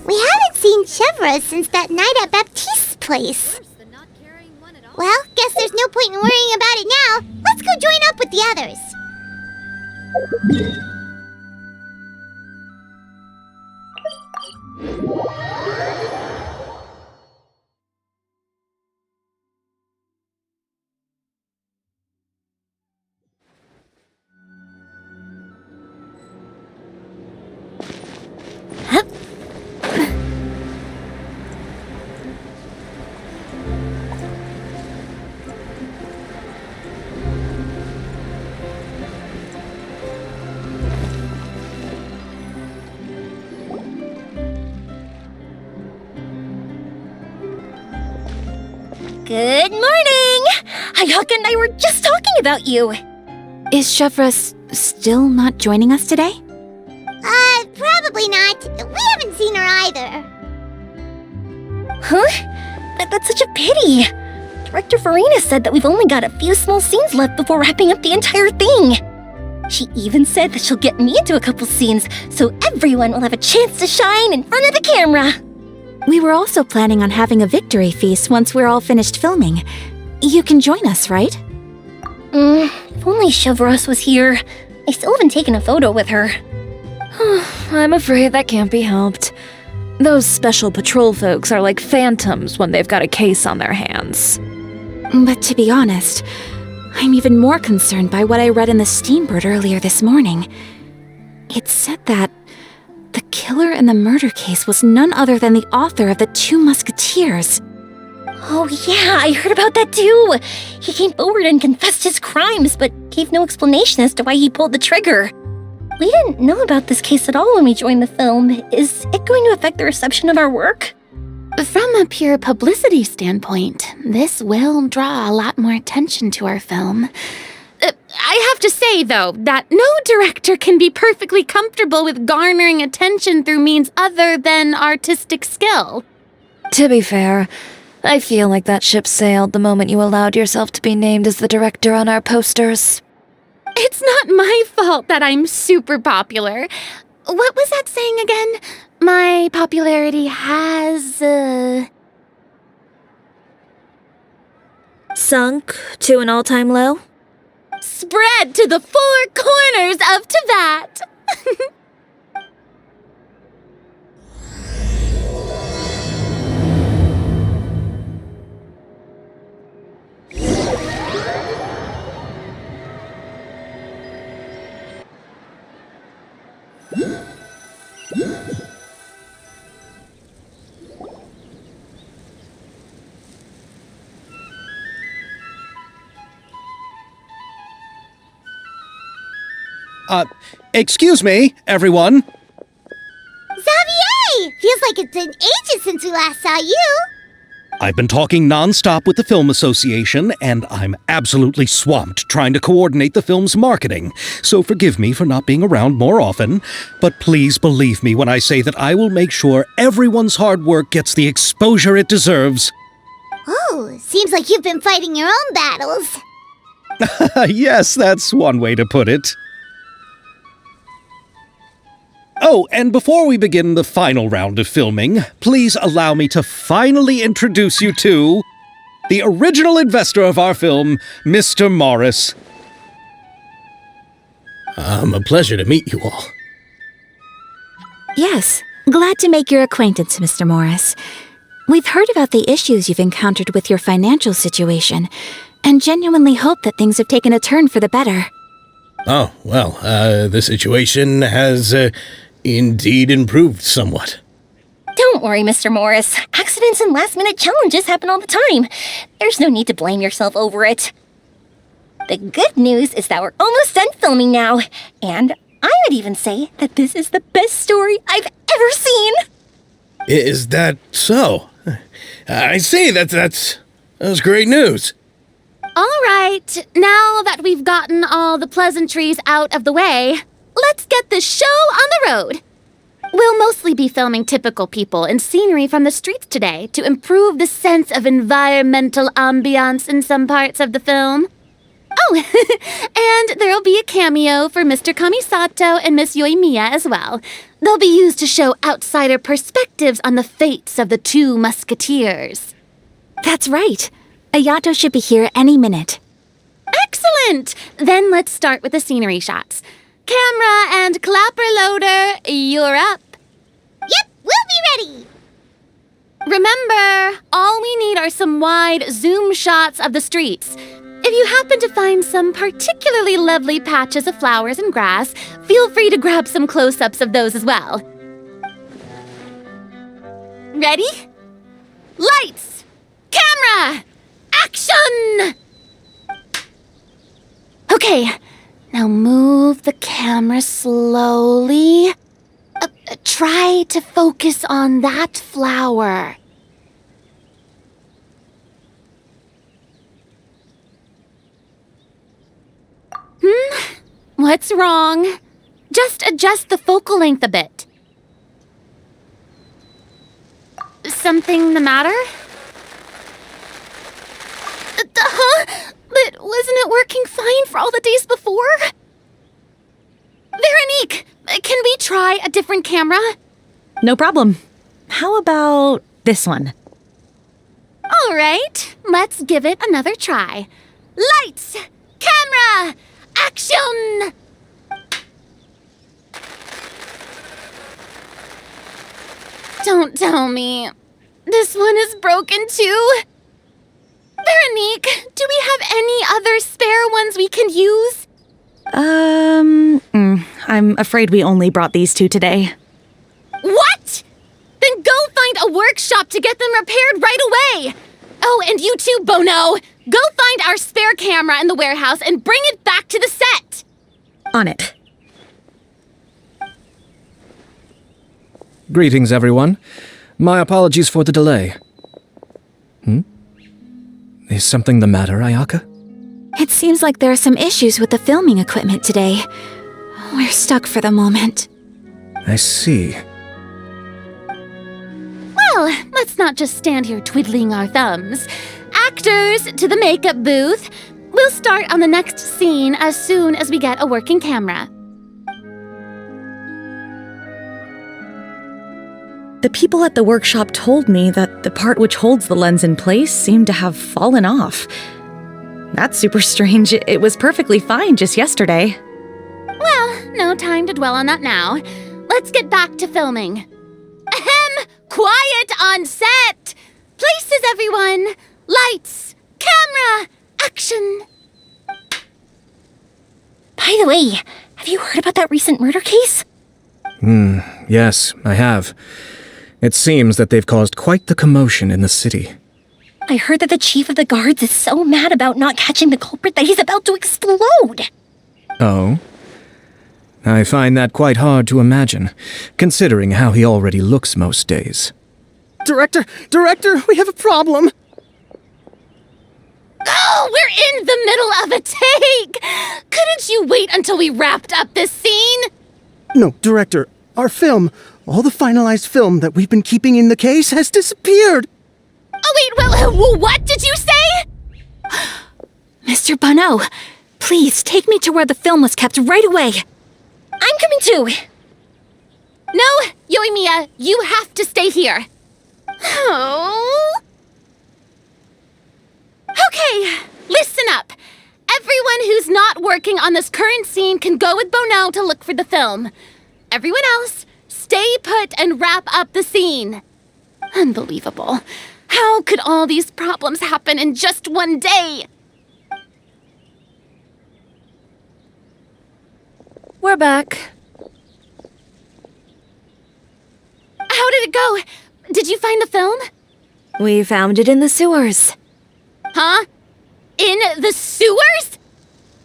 We haven't seen Chevra since that night at Baptiste's place. Well, guess there's no point in worrying about it now. Let's go join up with the others. Good morning! Hayaka and I were just talking about you. Is Chevra still not joining us today? Probably not. We haven't seen her either. Huh? That's such a pity. Director Farina said that we've only got a few small scenes left before wrapping up the entire thing. She even said that she'll get me into a couple scenes, so everyone will have a chance to shine in front of the camera. We were also planning on having a victory feast once we're all finished filming. You can join us, right? If only Chevros was here. I still haven't taken a photo with her. I'm afraid that can't be helped. Those special patrol folks are like phantoms when they've got a case on their hands. But to be honest, I'm even more concerned by what I read in the Steambird earlier this morning. It said that the killer in the murder case was none other than the author of the 2 Musketeers. Oh yeah, I heard about that too. He came forward and confessed his crimes, but gave no explanation as to why he pulled the trigger. We didn't know about this case at all when we joined the film. Is it going to affect the reception of our work? From a pure publicity standpoint, this will draw a lot more attention to our film. I have to say, though, that no director can be perfectly comfortable with garnering attention through means other than artistic skill. To be fair, I feel like that ship sailed the moment you allowed yourself to be named as the director on our posters. It's not my fault that I'm super popular. What was that saying again? My popularity has, Sunk to an all-time low? spread to the 4 corners of Teyvat. Excuse me, everyone. Xavier! Feels like it's been ages since we last saw you. I've been talking non-stop with the Film Association, and I'm absolutely swamped trying to coordinate the film's marketing. So forgive me for not being around more often, but please believe me when I say that I will make sure everyone's hard work gets the exposure it deserves. Oh, seems like you've been fighting your own battles. Yes, that's one way to put it. Oh, and before we begin the final round of filming, please allow me to finally introduce you to the original investor of our film, Mr. Morris. A pleasure to meet you all. Yes, glad to make your acquaintance, Mr. Morris. We've heard about the issues you've encountered with your financial situation, and genuinely hope that things have taken a turn for the better. Oh, well, the situation has indeed improved somewhat. Don't worry, Mr. Morris. Accidents and last-minute challenges happen all the time. There's no need to blame yourself over it. The good news is that we're almost done filming now, and I would even say that this is the best story I've ever seen. Is that so? I see, that's great news. All right, now that we've gotten all the pleasantries out of the way, let's get this show on the road. We'll mostly be filming typical people and scenery from the streets today to improve the sense of environmental ambiance in some parts of the film. Oh, and there'll be a cameo for Mr. Kamisato and Miss Yoimiya as well. They'll be used to show outsider perspectives on the fates of the two musketeers. That's right. Ayato should be here any minute. Excellent! Then let's start with the scenery shots. Camera and clapper loader, you're up. Yep, we'll be ready. Remember, all we need are some wide zoom shots of the streets. If you happen to find some particularly lovely patches of flowers and grass, feel free to grab some close-ups of those as well. Ready? Lights! Camera! Action! Okay, now move the camera slowly. Try to focus on that flower. What's wrong? Just adjust the focal length a bit. Something the matter? But wasn't it working fine for all the days before? Veronique, can we try a different camera? No problem. How about this one? All right, let's give it another try. Lights! Camera! Action! Don't tell me. This one is broken too. Veronique, do we have any other spare ones we can use? I'm afraid we only brought these two today. What? Then go find a workshop to get them repaired right away. Oh, and you too, Bono. Go find our spare camera in the warehouse and bring it back to the set. On it. Greetings, everyone. My apologies for the delay. Is something the matter, Ayaka? It seems like there are some issues with the filming equipment today. We're stuck for the moment. I see. Well, let's not just stand here twiddling our thumbs. Actors, to the makeup booth. We'll start on the next scene as soon as we get a working camera. The people at the workshop told me that the part which holds the lens in place seemed to have fallen off. That's super strange. It was perfectly fine just yesterday. Well, no time to dwell on that now. Let's get back to filming. Ahem! Quiet on set! Places, everyone! Lights! Camera! Action! By the way, have you heard about that recent murder case? Yes, I have. It seems that they've caused quite the commotion in the city. I heard that the chief of the guards is so mad about not catching the culprit that he's about to explode. Oh? I find that quite hard to imagine, considering how he already looks most days. Director, we have a problem. Oh, we're in the middle of a take! Couldn't you wait until we wrapped up this scene? No, Director, our film, all the finalized film that we've been keeping in the case has disappeared. Oh, wait, what did you say? Mr. Bono, please take me to where the film was kept right away. I'm coming too. No, Yoimiya, you have to stay here. Oh. Okay, listen up. Everyone who's not working on this current scene can go with Bono to look for the film. Everyone else, stay put and wrap up the scene. Unbelievable. How could all these problems happen in just one day? We're back. How did it go? Did you find the film? We found it in the sewers. Huh? In the sewers?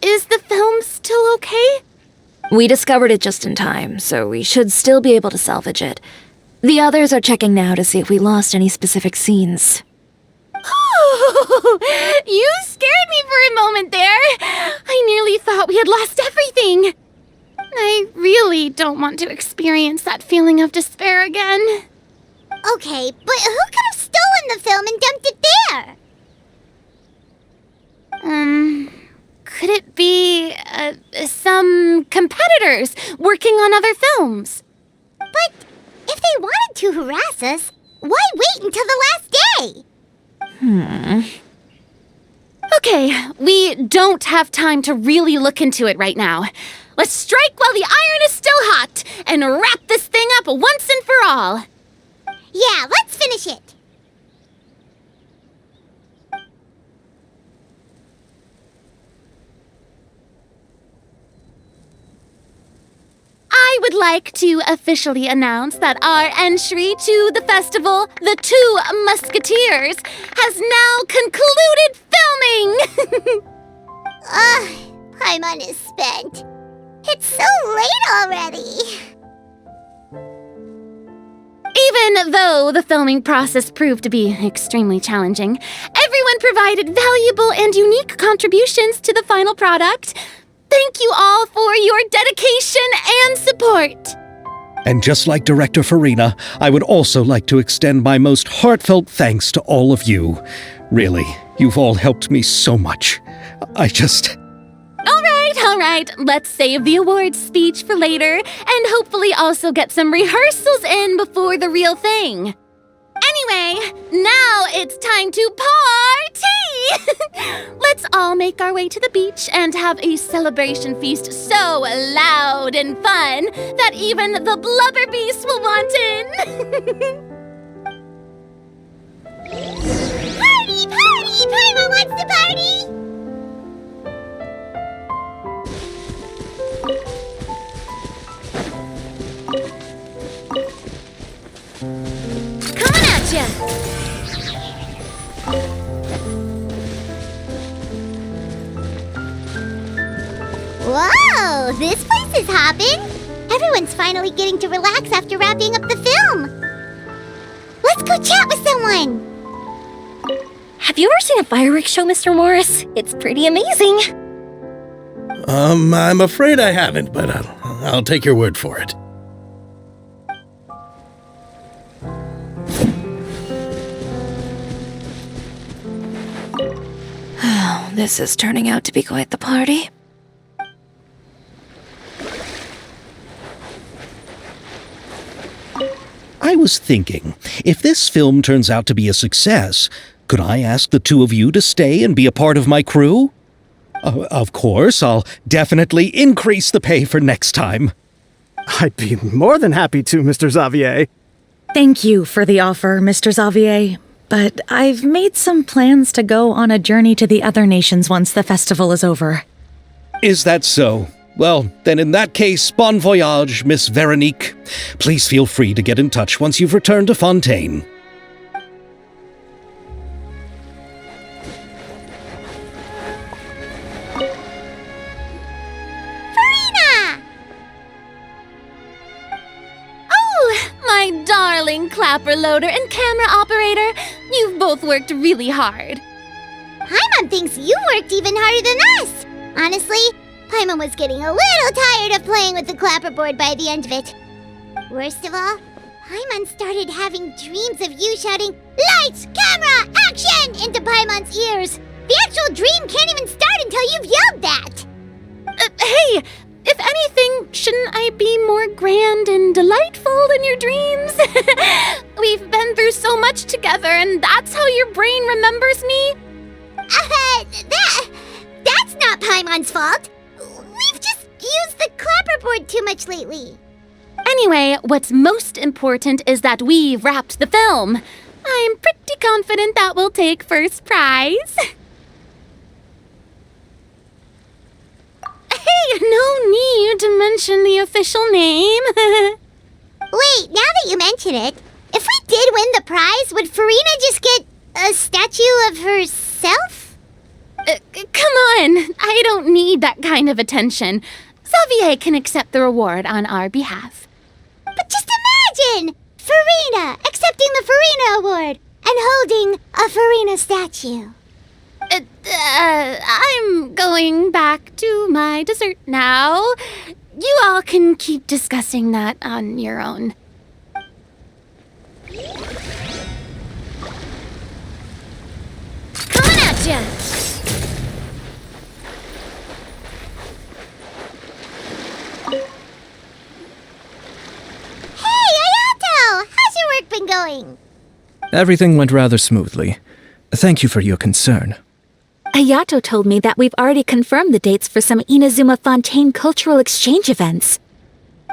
Is the film still okay? We discovered it just in time, so we should still be able to salvage it. The others are checking now to see if we lost any specific scenes. Oh, you scared me for a moment there. I nearly thought we had lost everything. I really don't want to experience that feeling of despair again. Okay, but who could have stolen the film and dumped it there? Could it be, some competitors working on other films? But if they wanted to harass us, why wait until the last day? Okay, we don't have time to really look into it right now. Let's strike while the iron is still hot and wrap this thing up once and for all. Yeah, let's finish it. I would like to officially announce that our entry to the festival, The Two Musketeers, has now concluded filming! Paimon is spent. It's so late already. Even though the filming process proved to be extremely challenging, everyone provided valuable and unique contributions to the final product. Thank you all for your dedication and support. And just like Director Farina, I would also like to extend my most heartfelt thanks to all of you. Really, you've all helped me so much. All right, let's save the awards speech for later and hopefully also get some rehearsals in before the real thing. Anyway, now it's time to party! Let's all make our way to the beach and have a celebration feast so loud and fun that even the blubber beast will want in. Party! Paimon wants to party! Coming at ya! Whoa, this place is hopping. Everyone's finally getting to relax after wrapping up the film. Let's go chat with someone. Have you ever seen a fireworks show, Mr. Morris? It's pretty amazing. I'm afraid I haven't, but I'll take your word for it. This is turning out to be quite the party. I was thinking, if this film turns out to be a success, could I ask the two of you to stay and be a part of my crew? Of course, I'll definitely increase the pay for next time. I'd be more than happy to, Mr. Xavier. Thank you for the offer, Mr. Xavier. But I've made some plans to go on a journey to the other nations once the festival is over. Is that so? Well, then in that case, bon voyage, Miss Veronique. Please feel free to get in touch once you've returned to Fontaine. My darling clapper loader and camera operator, you've both worked really hard. Paimon thinks you worked even harder than us. Honestly, Paimon was getting a little tired of playing with the clapperboard by the end of it. Worst of all, Paimon started having dreams of you shouting, "Lights, camera, action!" into Paimon's ears. The actual dream can't even start until you've yelled that. Hey! If anything, shouldn't I be more grand and delightful in your dreams? We've been through so much together, and that's how your brain remembers me? That's not Paimon's fault. We've just used the clapperboard too much lately. Anyway, what's most important is that we've wrapped the film. I'm pretty confident that we'll take first prize. Hey, no need to mention the official name. Wait, now that you mention it, if we did win the prize, would Farina just get a statue of herself? Come on, I don't need that kind of attention. Xavier can accept the reward on our behalf. But just imagine! Farina accepting the Farina Award and holding a Farina statue. I'm going back to my dessert now. You all can keep discussing that on your own. Coming at ya! Hey, Ayato! How's your work been going? Everything went rather smoothly. Thank you for your concern. Ayato told me that we've already confirmed the dates for some Inazuma Fontaine cultural exchange events.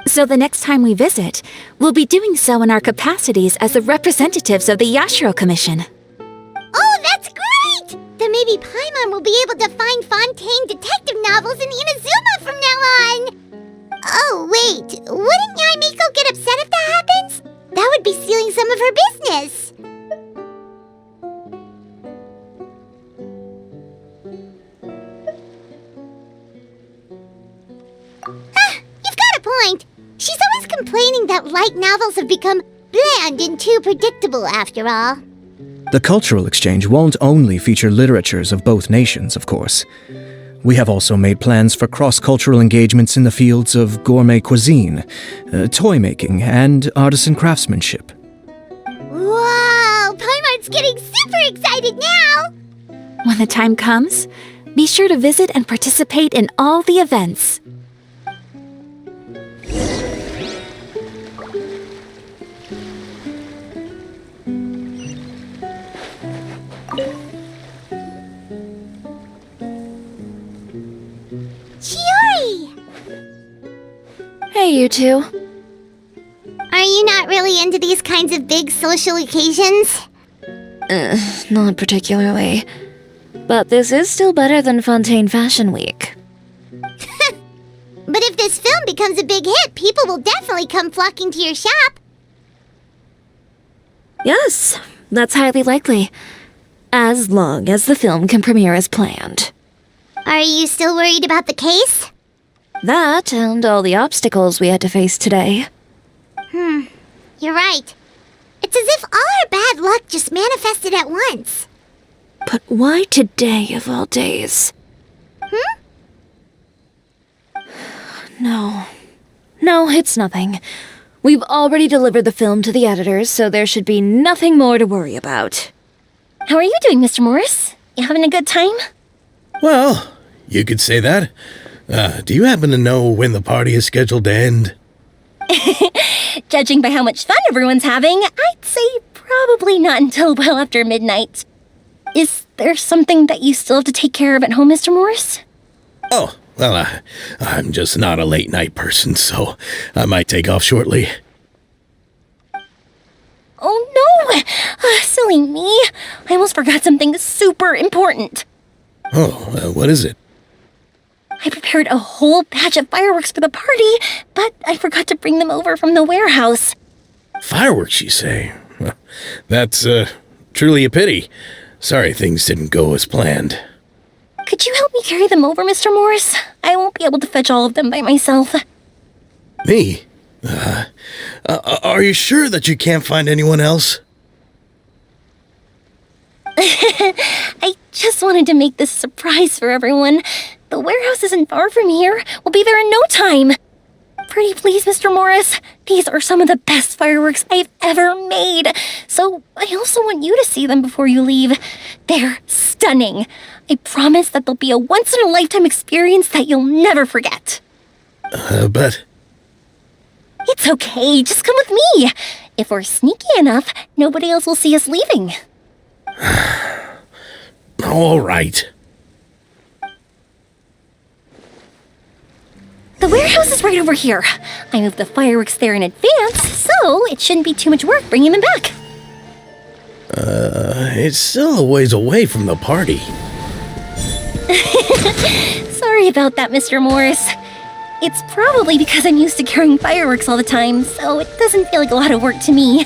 So the next time we visit, we'll be doing so in our capacities as the representatives of the Yashiro Commission. Oh, that's great! Then maybe Paimon will be able to find Fontaine detective novels in Inazuma from now on! Oh, wait, wouldn't Yai Miko get upset if that happens? That would be stealing some of her business. You've got a point. She's always complaining that light novels have become bland and too predictable after all. The cultural exchange won't only feature literatures of both nations, of course. We have also made plans for cross-cultural engagements in the fields of gourmet cuisine, toy making, and artisan craftsmanship. Wow, Paimon's getting super excited now! When the time comes, be sure to visit and participate in all the events. Chiori! Hey, you two. Are you not really into these kinds of big social occasions? Not particularly. But this is still better than Fontaine Fashion Week. But if this film becomes a big hit, people will definitely come flocking to your shop. Yes, that's highly likely. As long as the film can premiere as planned. Are you still worried about the case? That and all the obstacles we had to face today. You're right. It's as if all our bad luck just manifested at once. But why today of all days? No, it's nothing. We've already delivered the film to the editors, so there should be nothing more to worry about. How are you doing, Mr. Morris? You having a good time? Well, you could say that. Do you happen to know when the party is scheduled to end? Judging by how much fun everyone's having, I'd say probably not until well after midnight. Is there something that you still have to take care of at home, Mr. Morris? Oh, well, I'm just not a late night person, so I might take off shortly. Oh no! Silly me. I almost forgot something super important. Oh, what is it? I prepared a whole batch of fireworks for the party, but I forgot to bring them over from the warehouse. Fireworks, you say? Well, that's truly a pity. Sorry things didn't go as planned. Could you help me carry them over, Mr. Morris? I won't be able to fetch all of them by myself. Me? Are you sure that you can't find anyone else? I just wanted to make this a surprise for everyone. The warehouse isn't far from here. We'll be there in no time. Pretty please, Mr. Morris. These are some of the best fireworks I've ever made. So I also want you to see them before you leave. They're stunning. I promise that they'll be a once-in-a-lifetime experience that you'll never forget. But... It's okay. Just come with me. If we're sneaky enough, nobody else will see us leaving. All right. The warehouse is right over here. I moved the fireworks there in advance, so it shouldn't be too much work bringing them back. It's still a ways away from the party. Sorry about that, Mr. Morris. It's probably because I'm used to carrying fireworks all the time, so it doesn't feel like a lot of work to me.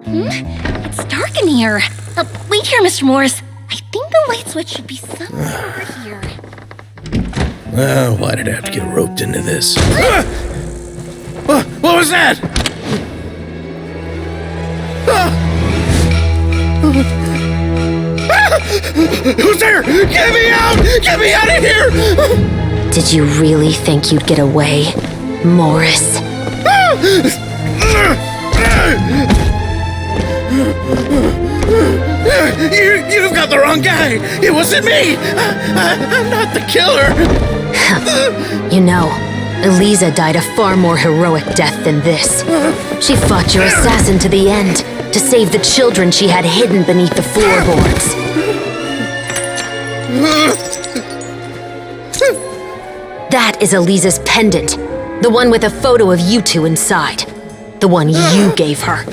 It's dark in here. Wait here, Mr. Morris. I think the light switch should be somewhere over here. Why did I have to get roped into this? What was that? Who's there? Get me out! Get me out of here! Did you really think you'd get away, Morris? You've got the wrong guy! It wasn't me! I'm not the killer! You know, Eliza died a far more heroic death than this. She fought your assassin to the end, to save the children she had hidden beneath the floorboards. That is Eliza's pendant, the one with a photo of you two inside. The one you gave her.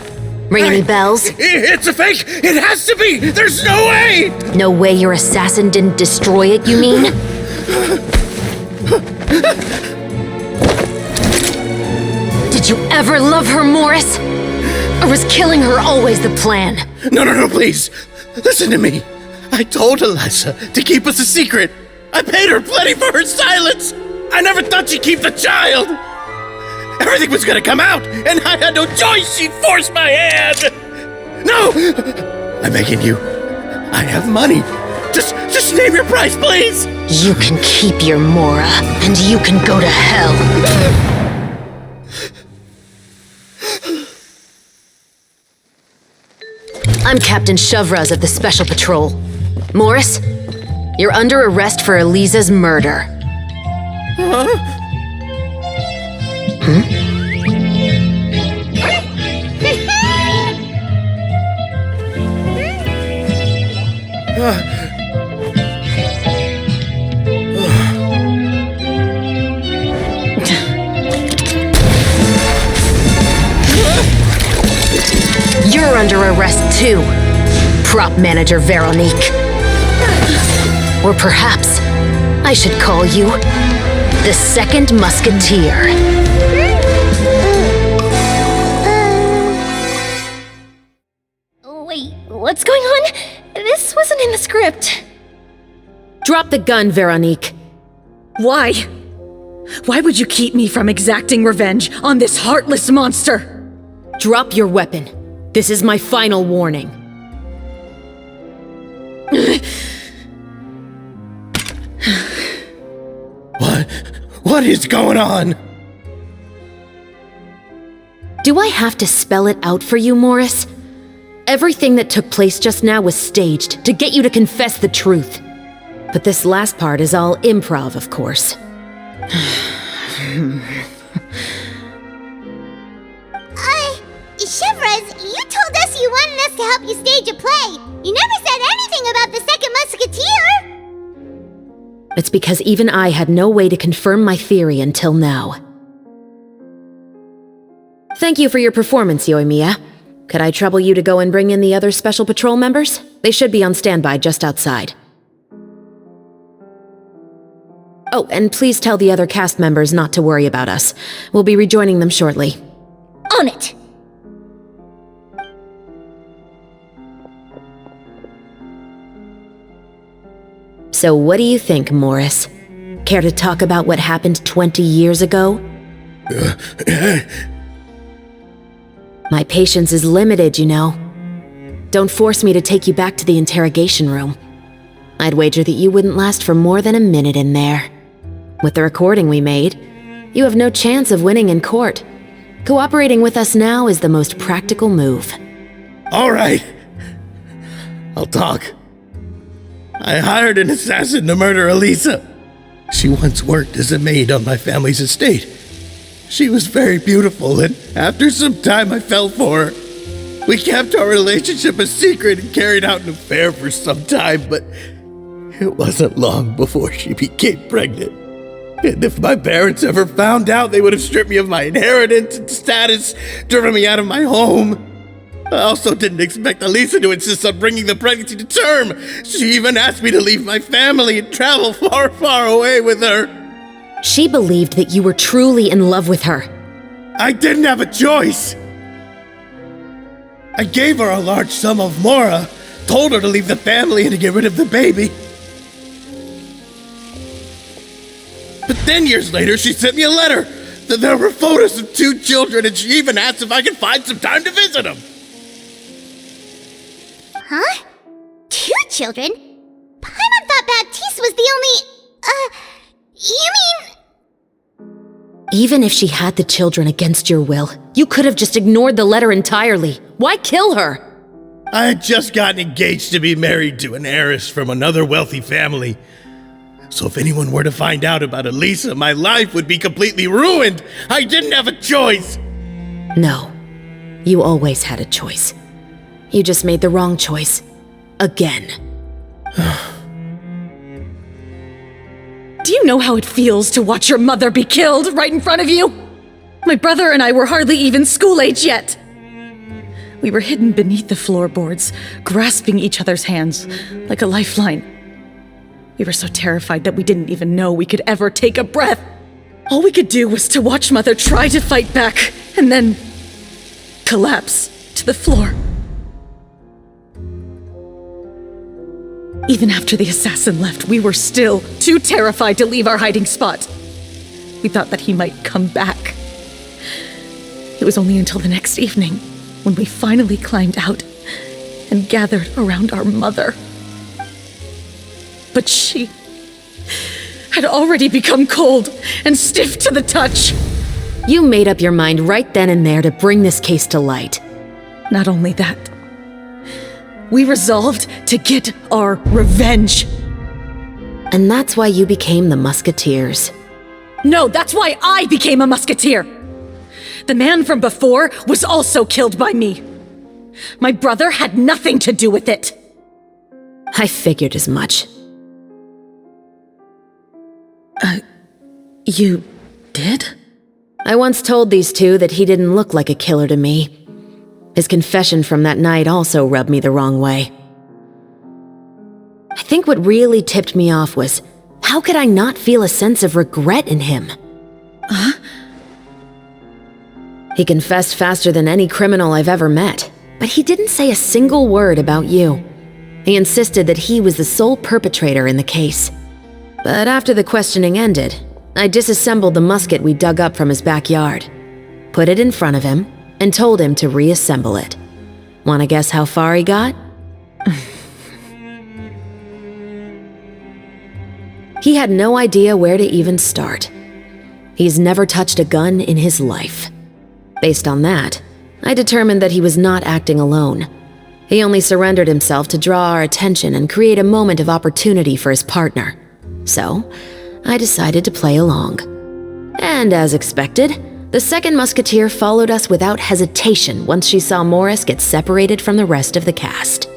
Ring any bells? It's a fake! It has to be! There's no way! No way your assassin didn't destroy it, you mean? Did you ever love her, Morris? Or was killing her always the plan? No, please. Listen to me. I told Eliza to keep us a secret. I paid her plenty for her silence. I never thought she'd keep the child. Everything was gonna come out, and I had no choice. She forced my hand. No! I'm begging you. I have money. Just name your price, please. You can keep your Mora, and you can go to hell. I'm Captain Shovraz of the Special Patrol. Morris, you're under arrest for Eliza's murder. You're under arrest too, prop manager Veronique. Or perhaps I should call you the Second Musketeer. Wait, what's going on? This wasn't in the script. Drop the gun, Veronique. Why? Why would you keep me from exacting revenge on this heartless monster? Drop your weapon. This is my final warning. What is going on? Do I have to spell it out for you, Morris? Everything that took place just now was staged to get you to confess the truth. But this last part is all improv, of course. Chevrolet, you told us you wanted us to help you stage a play. You never said anything about the Second Musketeer. It's because even I had no way to confirm my theory until now. Thank you for your performance, Yoimiya. Could I trouble you to go and bring in the other Special Patrol members? They should be on standby just outside. Oh, and please tell the other cast members not to worry about us. We'll be rejoining them shortly. On it! So what do you think, Morris? Care to talk about what happened 20 years ago? My patience is limited, you know. Don't force me to take you back to the interrogation room. I'd wager that you wouldn't last for more than a minute in there. With the recording we made, you have no chance of winning in court. Cooperating with us now is the most practical move. All right. I'll talk. I hired an assassin to murder Eliza. She once worked as a maid on my family's estate. She was very beautiful, and after some time I fell for her. We kept our relationship a secret and carried out an affair for some time, but it wasn't long before she became pregnant. And if my parents ever found out, they would have stripped me of my inheritance and status, driven me out of my home. I also didn't expect Eliza to insist on bringing the pregnancy to term. She even asked me to leave my family and travel far, far away with her. She believed that you were truly in love with her. I didn't have a choice. I gave her a large sum of mora, told her to leave the family and to get rid of the baby. But then years later, she sent me a letter that there were photos of 2 children, and she even asked if I could find some time to visit them. Huh? 2 children? Paimon thought Baptiste was the only... you mean... Even if she had the children against your will, you could have just ignored the letter entirely. Why kill her? I had just gotten engaged to be married to an heiress from another wealthy family. So if anyone were to find out about Elisa, my life would be completely ruined. I didn't have a choice. No, you always had a choice. You just made the wrong choice. Again. Do you know how it feels to watch your mother be killed right in front of you? My brother and I were hardly even school age yet. We were hidden beneath the floorboards, grasping each other's hands like a lifeline. We were so terrified that we didn't even know we could ever take a breath. All we could do was to watch Mother try to fight back, and then collapse to the floor. Even after the assassin left, we were still too terrified to leave our hiding spot. We thought that he might come back. It was only until the next evening when we finally climbed out and gathered around our mother. But she had already become cold and stiff to the touch. You made up your mind right then and there to bring this case to light. Not only that, we resolved to get our revenge. And that's why you became the Musketeers. No, that's why I became a musketeer. The man from before was also killed by me. My brother had nothing to do with it. I figured as much. You did? I once told these 2 that he didn't look like a killer to me. His confession from that night also rubbed me the wrong way. I think what really tipped me off was, how could I not feel a sense of regret in him? Huh? He confessed faster than any criminal I've ever met, but he didn't say a single word about you. He insisted that he was the sole perpetrator in the case. But after the questioning ended, I disassembled the musket we dug up from his backyard, put it in front of him, and told him to reassemble it. Wanna guess how far he got? He had no idea where to even start. He's never touched a gun in his life. Based on that, I determined that he was not acting alone. He only surrendered himself to draw our attention and create a moment of opportunity for his partner. So, I decided to play along. And as expected, the second musketeer followed us without hesitation once she saw Morris get separated from the rest of the cast.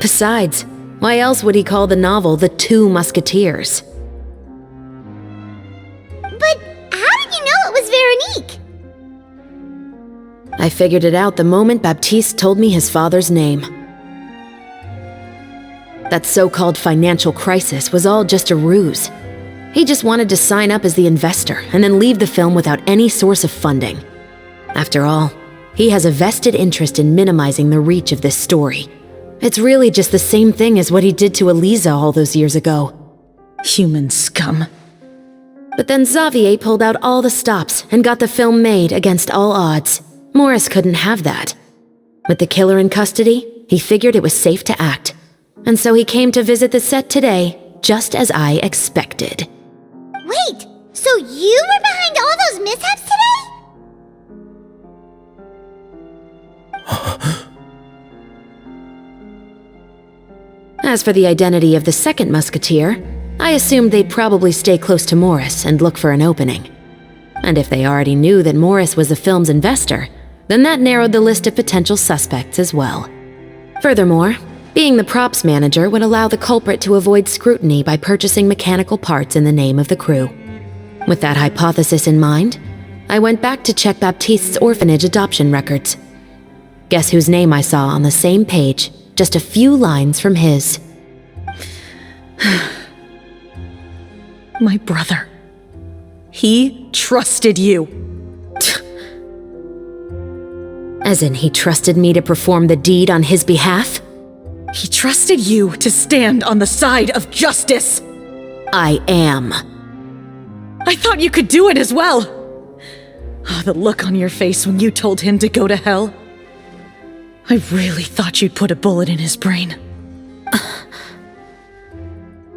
Besides, why else would he call the novel The Two Musketeers? But how did you know it was Veronique? I figured it out the moment Baptiste told me his father's name. That so-called financial crisis was all just a ruse. He just wanted to sign up as the investor and then leave the film without any source of funding. After all, he has a vested interest in minimizing the reach of this story. It's really just the same thing as what he did to Elisa all those years ago. Human scum. But then Xavier pulled out all the stops and got the film made against all odds. Morris couldn't have that. With the killer in custody, he figured it was safe to act. And so he came to visit the set today, just as I expected. Wait, so you were behind all those mishaps today? As for the identity of the second musketeer, I assumed they'd probably stay close to Morris and look for an opening. And if they already knew that Morris was the film's investor, then that narrowed the list of potential suspects as well. Furthermore, being the props manager would allow the culprit to avoid scrutiny by purchasing mechanical parts in the name of the crew. With that hypothesis in mind, I went back to check Baptiste's orphanage adoption records. Guess whose name I saw on the same page, just a few lines from his. My brother. He trusted you. As in, he trusted me to perform the deed on his behalf? He trusted you to stand on the side of justice. I am. I thought you could do it as well. Oh, the look on your face when you told him to go to hell. I really thought you'd put a bullet in his brain.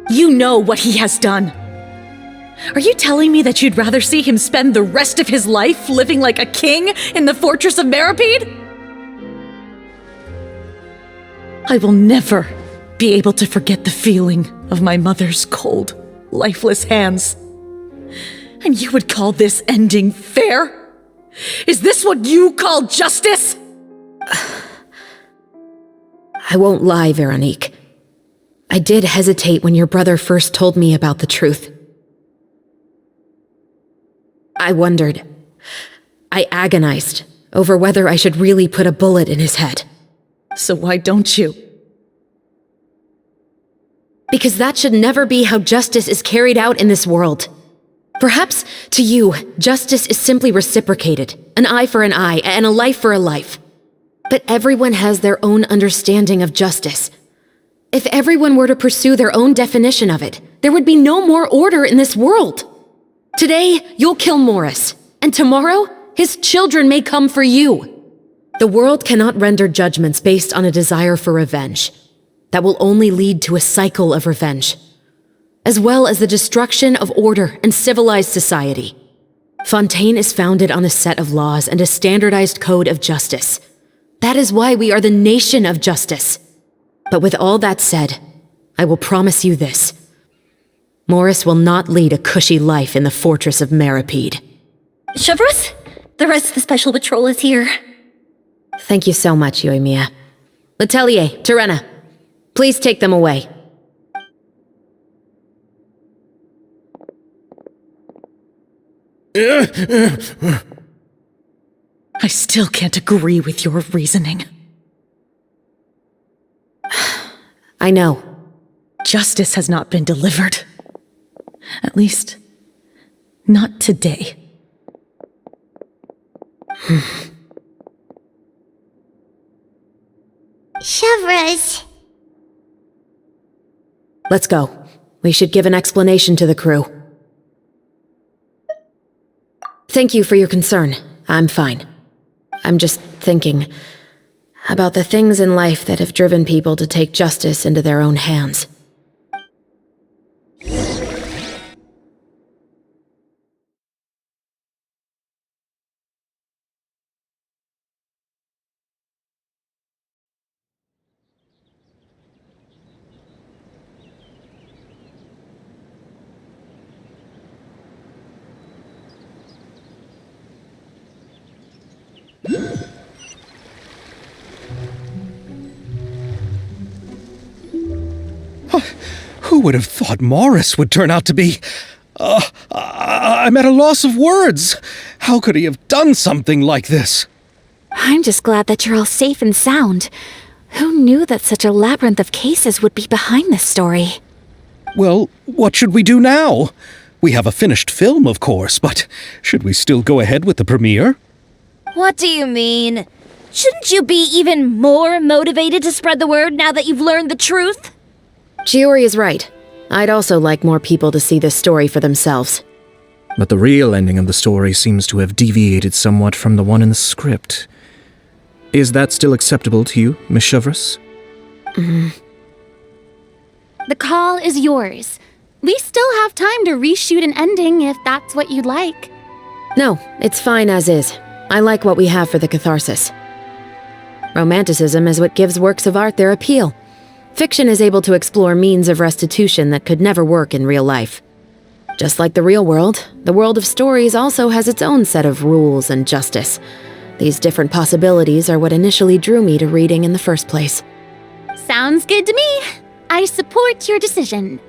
You know what he has done. Are you telling me that you'd rather see him spend the rest of his life living like a king in the fortress of Meripede? I will never be able to forget the feeling of my mother's cold, lifeless hands. And you would call this ending fair? Is this what you call justice? I won't lie, Veronique. I did hesitate when your brother first told me about the truth. I wondered. I agonized over whether I should really put a bullet in his head. So why don't you? Because that should never be how justice is carried out in this world. Perhaps, to you, justice is simply reciprocated, an eye for an eye and a life for a life. But everyone has their own understanding of justice. If everyone were to pursue their own definition of it, there would be no more order in this world. Today, you'll kill Morris, and tomorrow, his children may come for you. The world cannot render judgments based on a desire for revenge. That will only lead to a cycle of revenge, as well as the destruction of order and civilized society. Fontaine is founded on a set of laws and a standardized code of justice. That is why we are the nation of justice. But with all that said, I will promise you this. Morris will not lead a cushy life in the fortress of Meripede. Chevreuse, the rest of the Special Patrol is here. Thank you so much, Yoimiya. Letelier, Terena, please take them away. I still can't agree with your reasoning. I know. Justice has not been delivered. At least, not today. Chevreuse. Let's go. We should give an explanation to the crew. Thank you for your concern. I'm fine. I'm just thinking about the things in life that have driven people to take justice into their own hands. Who would have thought Morris would turn out to be... I'm at a loss of words. How could he have done something like this? I'm just glad that you're all safe and sound. Who knew that such a labyrinth of cases would be behind this story? Well, what should we do now? We have a finished film, of course, but should we still go ahead with the premiere? What do you mean? Shouldn't you be even more motivated to spread the word now that you've learned the truth? Chiori is right. I'd also like more people to see this story for themselves. But the real ending of the story seems to have deviated somewhat from the one in the script. Is that still acceptable to you, Miss Chevreuse? The call is yours. We still have time to reshoot an ending if that's what you'd like. No, it's fine as is. I like what we have for the catharsis. Romanticism is what gives works of art their appeal. Fiction is able to explore means of restitution that could never work in real life. Just like the real world, the world of stories also has its own set of rules and justice. These different possibilities are what initially drew me to reading in the first place. Sounds good to me. I support your decision.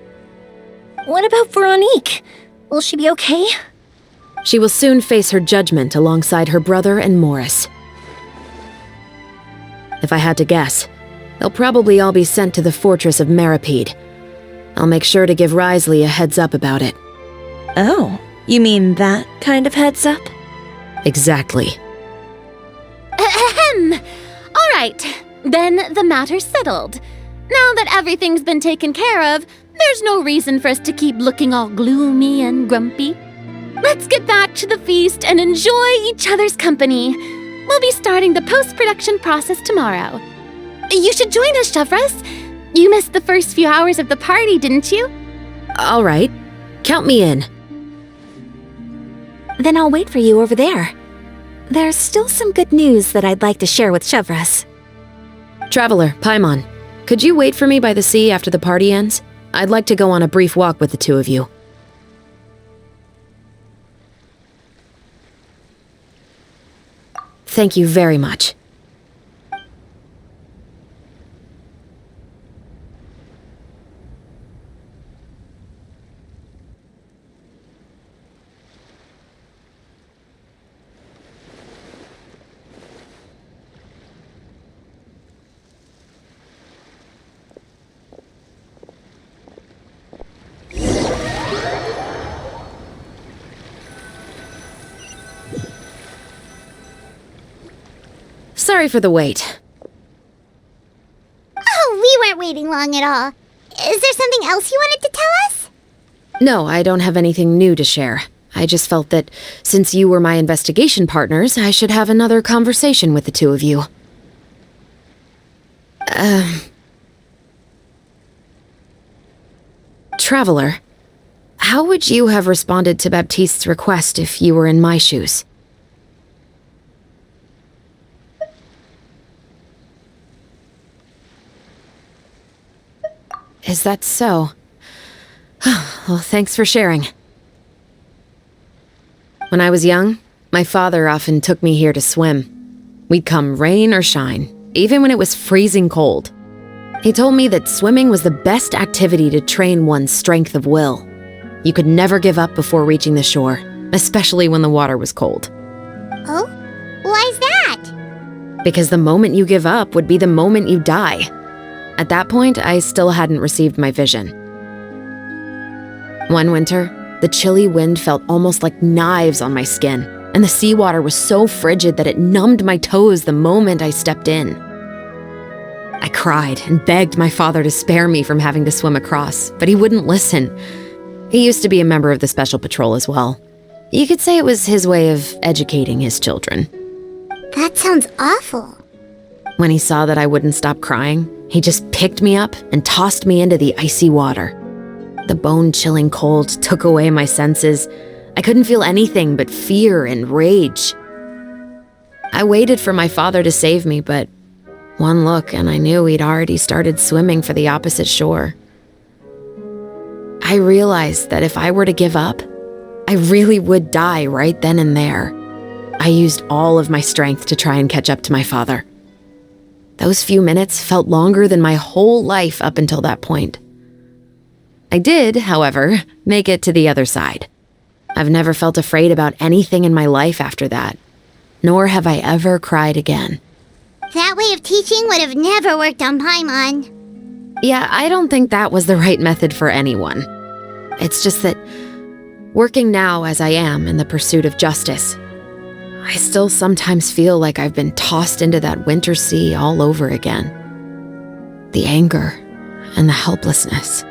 What about Veronique? Will she be okay? She will soon face her judgment alongside her brother and Morris. If I had to guess, they'll probably all be sent to the fortress of Meripede. I'll make sure to give Risley a heads up about it. Oh, you mean that kind of heads up? Exactly. right. Then the matter's settled. Now that everything's been taken care of, there's no reason for us to keep looking all gloomy and grumpy. Let's get back to the feast and enjoy each other's company. We'll be starting the post-production process tomorrow. You should join us, Chevros. You missed the first few hours of the party, didn't you? All right. Count me in. Then I'll wait for you over there. There's still some good news that I'd like to share with Chevros. Traveler, Paimon, could you wait for me by the sea after the party ends? I'd like to go on a brief walk with the two of you. Thank you very much. Sorry for the wait. Oh, we weren't waiting long at all. Is there something else you wanted to tell us? No, I don't have anything new to share. I just felt that since you were my investigation partners, I should have another conversation with the two of you. Traveler, how would you have responded to Baptiste's request if you were in my shoes? Is that so? Well, thanks for sharing. When I was young, my father often took me here to swim. We'd come rain or shine, even when it was freezing cold. He told me that swimming was the best activity to train one's strength of will. You could never give up before reaching the shore, especially when the water was cold. Oh? Why's that? Because the moment you give up would be the moment you die. At that point, I still hadn't received my vision. One winter, the chilly wind felt almost like knives on my skin, and the seawater was so frigid that it numbed my toes the moment I stepped in. I cried and begged my father to spare me from having to swim across, but he wouldn't listen. He used to be a member of the Special Patrol as well. You could say it was his way of educating his children. That sounds awful. When he saw that I wouldn't stop crying, he just picked me up and tossed me into the icy water. The bone-chilling cold took away my senses. I couldn't feel anything but fear and rage. I waited for my father to save me, but one look and I knew he'd already started swimming for the opposite shore. I realized that if I were to give up, I really would die right then and there. I used all of my strength to try and catch up to my father. Those few minutes felt longer than my whole life up until that point. I did, however, make it to the other side. I've never felt afraid about anything in my life after that, nor have I ever cried again. That way of teaching would have never worked on Paimon. Yeah, I don't think that was the right method for anyone. It's just that, working now as I am in the pursuit of justice, I still sometimes feel like I've been tossed into that winter sea all over again. The anger and the helplessness.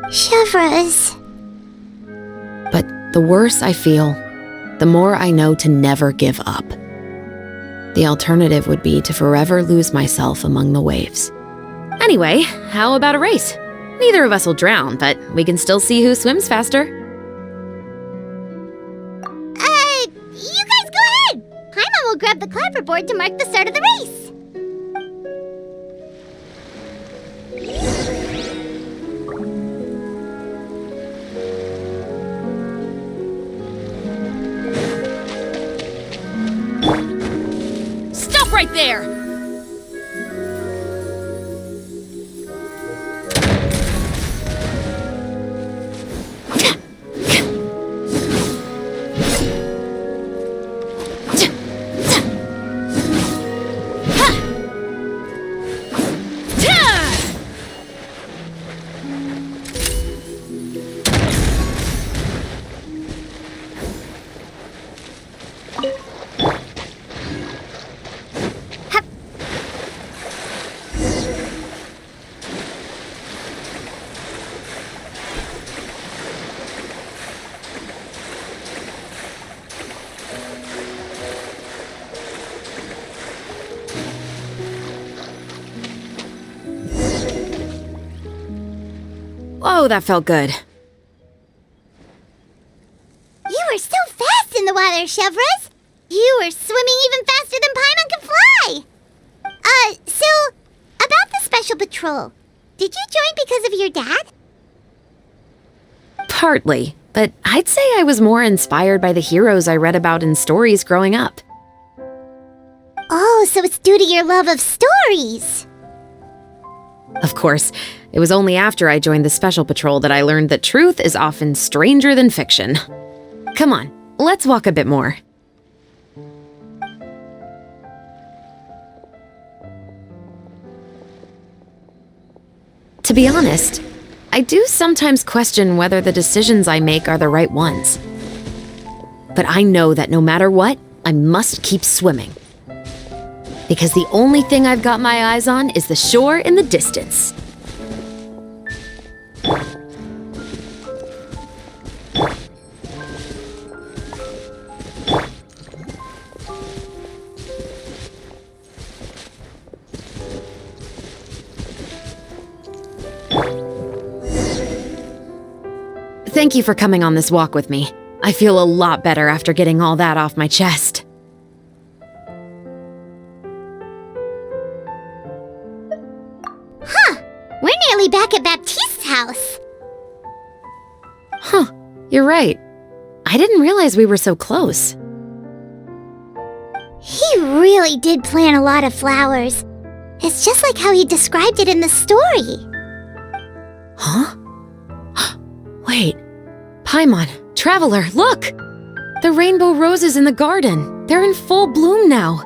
Chevros. But the worse I feel, the more I know to never give up. The alternative would be to forever lose myself among the waves. Anyway, how about a race? Neither of us will drown, but we can still see who swims faster. You guys go ahead! Paimon will grab the clapperboard to mark the start of the race. Stop right there! Oh, that felt good. You were so fast in the water, Chevros. You were swimming even faster than Paimon could fly. So, about the Special Patrol, did you join because of your dad? Partly, but I'd say I was more inspired by the heroes I read about in stories growing up. Oh, so it's due to your love of stories. Of course, it was only after I joined the Special Patrol that I learned that truth is often stranger than fiction. Come on, let's walk a bit more. To be honest, I do sometimes question whether the decisions I make are the right ones. But I know that no matter what, I must keep swimming. Because the only thing I've got my eyes on is the shore in the distance. Thank you for coming on this walk with me. I feel a lot better after getting all that off my chest. We're nearly back at Baptiste's house. Huh, you're right. I didn't realize we were so close. He really did plant a lot of flowers. It's just like how he described it in the story. Huh? Wait. Paimon, Traveler, look! The rainbow roses in the garden. They're in full bloom now.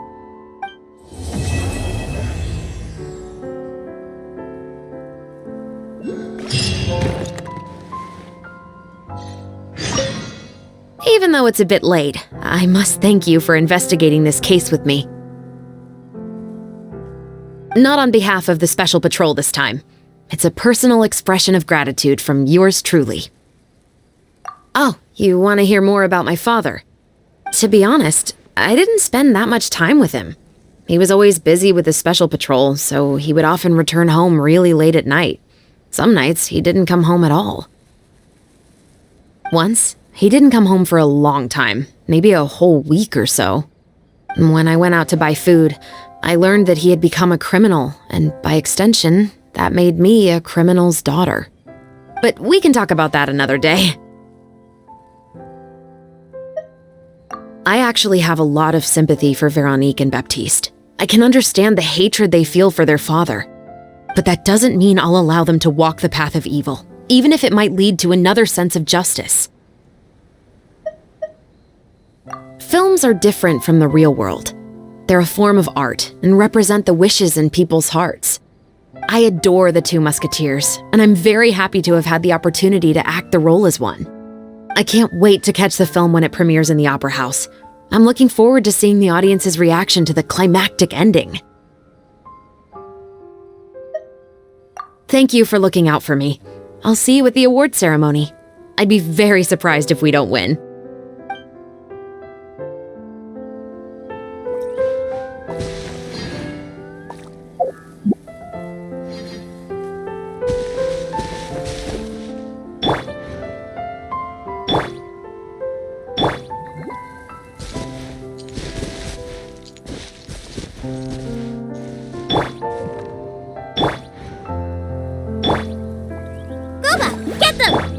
Even though it's a bit late, I must thank you for investigating this case with me. Not on behalf of the Special Patrol this time. It's a personal expression of gratitude from yours truly. Oh, you want to hear more about my father? To be honest, I didn't spend that much time with him. He was always busy with the Special Patrol, so he would often return home really late at night. Some nights, he didn't come home at all. Once, he didn't come home for a long time, maybe a whole week or so. When I went out to buy food, I learned that he had become a criminal, and by extension, that made me a criminal's daughter. But we can talk about that another day. I actually have a lot of sympathy for Veronique and Baptiste. I can understand the hatred they feel for their father. But that doesn't mean I'll allow them to walk the path of evil, even if it might lead to another sense of justice. Films are different from the real world. They're a form of art and represent the wishes in people's hearts. I adore the two Musketeers, and I'm very happy to have had the opportunity to act the role as one. I can't wait to catch the film when it premieres in the Opera House. I'm looking forward to seeing the audience's reaction to the climactic ending. Thank you for looking out for me. I'll see you at the award ceremony. I'd be very surprised if we don't win. Gooba, get them!